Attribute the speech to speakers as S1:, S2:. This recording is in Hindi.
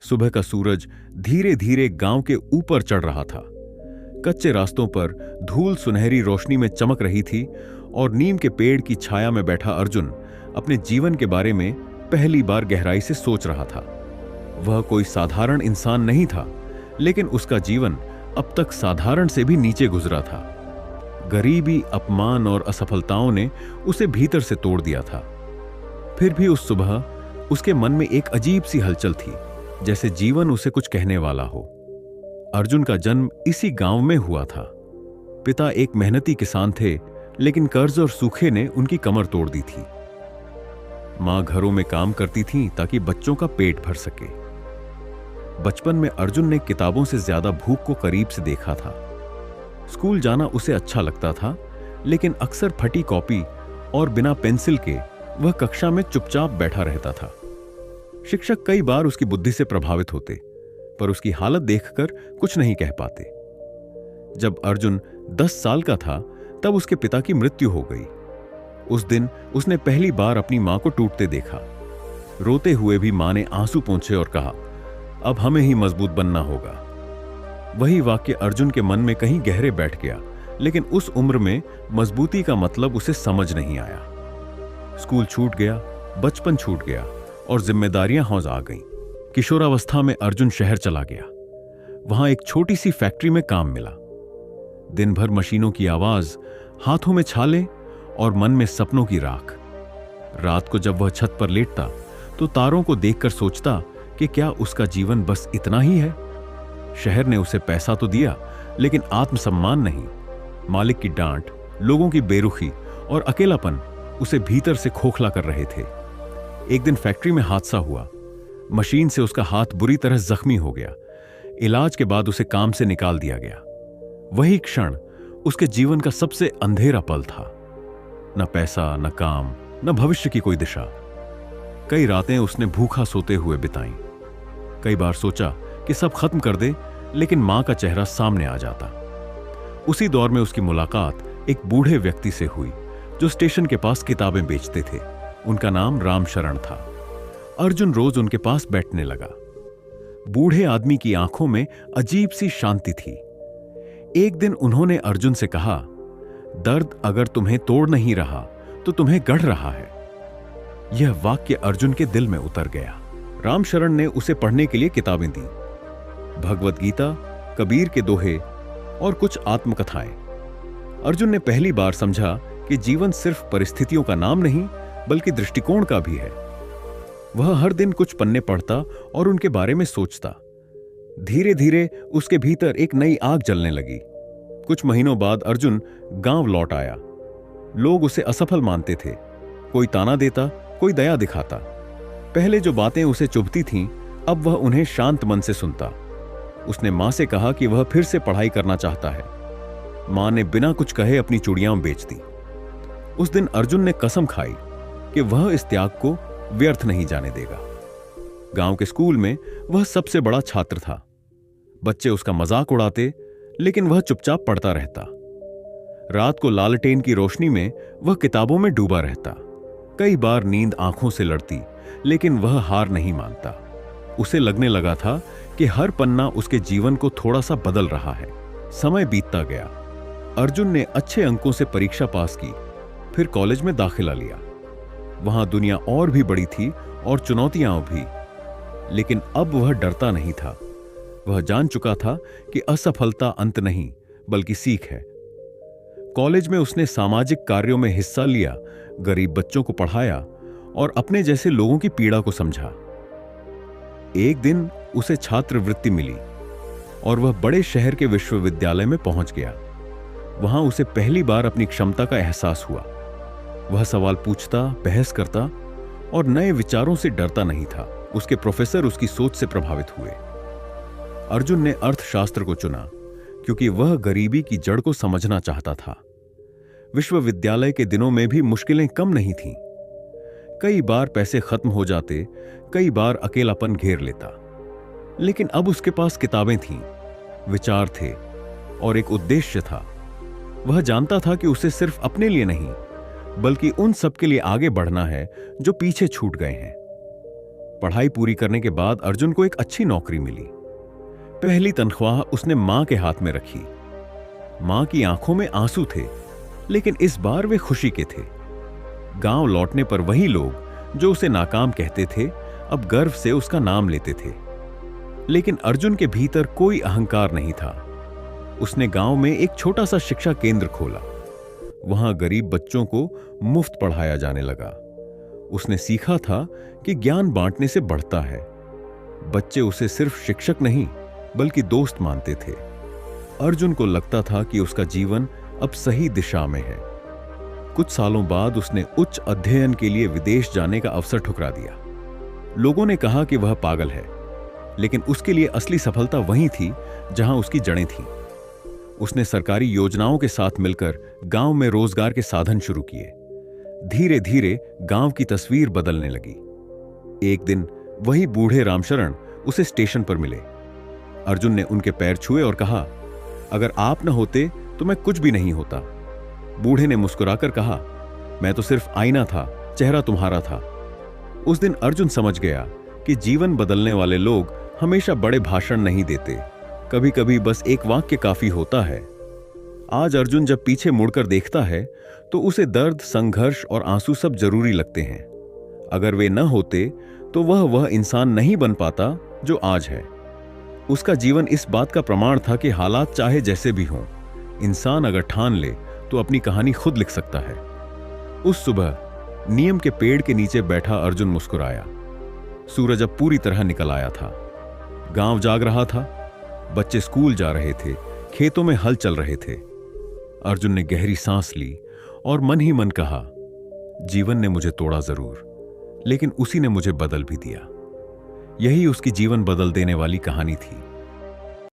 S1: सुबह का सूरज धीरे धीरे गांव के ऊपर चढ़ रहा था। कच्चे रास्तों पर धूल सुनहरी रोशनी में चमक रही थी और नीम के पेड़ की छाया में बैठा अर्जुन अपने जीवन के बारे में पहली बार गहराई से सोच रहा था। वह कोई साधारण इंसान नहीं था, लेकिन उसका जीवन अब तक साधारण से भी नीचे गुजरा था। गरीबी, अपमान और असफलताओं ने उसे भीतर से तोड़ दिया था। फिर भी उस सुबह उसके मन में एक अजीब सी हलचल थी, जैसे जीवन उसे कुछ कहने वाला हो। अर्जुन का जन्म इसी गांव में हुआ था। पिता एक मेहनती किसान थे, लेकिन कर्ज और सूखे ने उनकी कमर तोड़ दी थी। मां घरों में काम करती थी ताकि बच्चों का पेट भर सके। बचपन में अर्जुन ने किताबों से ज्यादा भूख को करीब से देखा था। स्कूल जाना उसे अच्छा लगता था, लेकिन अक्सर फटी कॉपी और बिना पेंसिल के वह कक्षा में चुपचाप बैठा रहता था। शिक्षक कई बार उसकी बुद्धि से प्रभावित होते, पर उसकी हालत देखकर कुछ नहीं कह पाते। जब अर्जुन 10 साल का था, तब उसके पिता की मृत्यु हो गई। उस दिन उसने पहली बार अपनी मां को टूटते देखा। रोते हुए भी मां ने आंसू पोंछे और कहा, अब हमें ही मजबूत बनना होगा। वही वाक्य अर्जुन के मन में कहीं गहरे बैठ गया, लेकिन उस उम्र में मजबूती का मतलब उसे समझ नहीं आया। स्कूल छूट गया, बचपन छूट गया और जिम्मेदारियां हौज आ गईं। किशोरावस्था में अर्जुन शहर चला गया। वहां एक छोटी सी फैक्ट्री में काम मिला। दिन भर मशीनों की आवाज, हाथों में छाले और मन में सपनों की राख। रात को जब वह छत पर लेटता तो तारों को देखकर सोचता कि क्या उसका जीवन बस इतना ही है। शहर ने उसे पैसा तो दिया, लेकिन आत्मसम्मान नहीं। मालिक की डांट, लोगों की बेरुखी और अकेलापन उसे भीतर से खोखला कर रहे थे। एक दिन फैक्ट्री में हादसा हुआ। मशीन से उसका हाथ बुरी तरह जख्मी हो गया। इलाज के बाद उसे काम से निकाल दिया गया। वही क्षण उसके जीवन का सबसे अंधेरा पल था। न पैसा, न काम, न भविष्य की कोई दिशा। कई रातें उसने भूखा सोते हुए बिताई। कई बार सोचा कि सब खत्म कर दे, लेकिन मां का चेहरा सामने आ जाता। उसी दौर में उसकी मुलाकात एक बूढ़े व्यक्ति से हुई जो स्टेशन के पास किताबें बेचते थे। उनका नाम रामशरण था। अर्जुन रोज उनके पास बैठने लगा। बूढ़े आदमी की आंखों में अजीब सी शांति थी। एक दिन उन्होंने अर्जुन से कहा, दर्द अगर तुम्हें तोड़ नहीं रहा तो तुम्हें गढ़ रहा है। यह वाक्य अर्जुन के दिल में उतर गया। रामशरण ने उसे पढ़ने के लिए किताबें दी। भगवत गीता, कबीर के दोहे और कुछ आत्मकथाएं। अर्जुन ने पहली बार समझा कि जीवन सिर्फ परिस्थितियों का नाम नहीं, बल्कि दृष्टिकोण का भी है। वह हर दिन कुछ पन्ने पढ़ता और उनके बारे में सोचता। धीरे धीरे उसके भीतर एक नई आग जलने लगी। कुछ महीनों बाद अर्जुन गांव लौट आया। लोग उसे असफल मानते थे। कोई ताना देता, कोई दया दिखाता। पहले जो बातें उसे चुभती थीं, अब वह उन्हें शांत मन से सुनता। उसने मां से कहा कि वह फिर से पढ़ाई करना चाहता है। मां ने बिना कुछ कहे अपनी चूड़ियां बेच दी। उस दिन अर्जुन ने कसम खाई कि वह इस त्याग को व्यर्थ नहीं जाने देगा। गांव के स्कूल में वह सबसे बड़ा छात्र था। बच्चे उसका मजाक उड़ाते, लेकिन वह चुपचाप पढ़ता रहता। रात को लालटेन की रोशनी में वह किताबों में डूबा रहता। कई बार नींद आंखों से लड़ती, लेकिन वह हार नहीं मानता। उसे लगने लगा था कि हर पन्ना उसके जीवन को थोड़ा सा बदल रहा है। समय बीतता गया। अर्जुन ने अच्छे अंकों से परीक्षा पास की, फिर कॉलेज में दाखिला लिया। वहां दुनिया और भी बड़ी थी और चुनौतियां भी, लेकिन अब वह डरता नहीं था। वह जान चुका था कि असफलता अंत नहीं, बल्कि सीख है। कॉलेज में उसने सामाजिक कार्यों में हिस्सा लिया, गरीब बच्चों को पढ़ाया और अपने जैसे लोगों की पीड़ा को समझा। एक दिन उसे छात्रवृत्ति मिली और वह बड़े शहर के विश्वविद्यालय में पहुंच गया। वहां उसे पहली बार अपनी क्षमता का एहसास हुआ। वह सवाल पूछता, बहस करता और नए विचारों से डरता नहीं था। उसके प्रोफेसर उसकी सोच से प्रभावित हुए। अर्जुन ने अर्थशास्त्र को चुना क्योंकि वह गरीबी की जड़ को समझना चाहता था। विश्वविद्यालय के दिनों में भी मुश्किलें कम नहीं थीं। कई बार पैसे खत्म हो जाते, कई बार अकेलापन घेर लेता, लेकिन अब उसके पास किताबें थीं, विचार थे और एक उद्देश्य था। वह जानता था कि उसे सिर्फ अपने लिए नहीं, बल्कि उन सब के लिए आगे बढ़ना है जो पीछे छूट गए हैं। पढ़ाई पूरी करने के बाद अर्जुन को एक अच्छी नौकरी मिली। पहली तनख्वाह उसने मां के हाथ में रखी। मां की आंखों में आंसू थे, लेकिन इस बार वे खुशी के थे। गांव लौटने पर वही लोग जो उसे नाकाम कहते थे अब गर्व से उसका नाम लेते थे। लेकिन अर्जुन के भीतर कोई अहंकार नहीं था। उसने गांव में एक छोटा सा शिक्षा केंद्र खोला। वहां गरीब बच्चों को मुफ्त पढ़ाया जाने लगा। उसने सीखा था कि ज्ञान बांटने से बढ़ता है। बच्चे उसे सिर्फ शिक्षक नहीं बल्कि दोस्त मानते थे। अर्जुन को लगता था कि उसका जीवन अब सही दिशा में है। कुछ सालों बाद उसने उच्च अध्ययन के लिए विदेश जाने का अवसर ठुकरा दिया। लोगों ने कहा कि वह पागल है, लेकिन उसके लिए असली सफलता वहीं थी जहां उसकी जड़ें थीं। उसने सरकारी योजनाओं के साथ मिलकर गांव में रोजगार के साधन शुरू किए। धीरे धीरे गांव की तस्वीर बदलने लगी। एक दिन वही बूढ़े रामशरण उसे स्टेशन पर मिले। अर्जुन ने उनके पैर छुए और कहा, अगर आप न होते तो मैं कुछ भी नहीं होता। बूढ़े ने मुस्कुराकर कहा, मैं तो सिर्फ आईना था, चेहरा तुम्हारा था। उस दिन अर्जुन समझ गया कि जीवन बदलने वाले लोग हमेशा बड़े भाषण नहीं देते, कभी कभी बस एक वाक्य काफी होता है। आज अर्जुन जब पीछे मुड़कर देखता है तो उसे दर्द, संघर्ष और आंसू सब जरूरी लगते हैं। अगर वे न होते तो वह इंसान नहीं बन पाता जो आज है। उसका जीवन इस बात का प्रमाण था कि हालात चाहे जैसे भी हों, इंसान अगर ठान ले तो अपनी कहानी खुद लिख सकता है। उस सुबह नीम के पेड़ के नीचे बैठा अर्जुन मुस्कुराया। सूरज अब पूरी तरह निकल आया था। गांव जाग रहा था। बच्चे स्कूल जा रहे थे, खेतों में हल चल रहे थे। अर्जुन ने गहरी सांस ली और मन ही मन कहा, जीवन ने मुझे तोड़ा जरूर, लेकिन उसी ने मुझे बदल भी दिया। यही उसकी जीवन बदल देने वाली कहानी थी।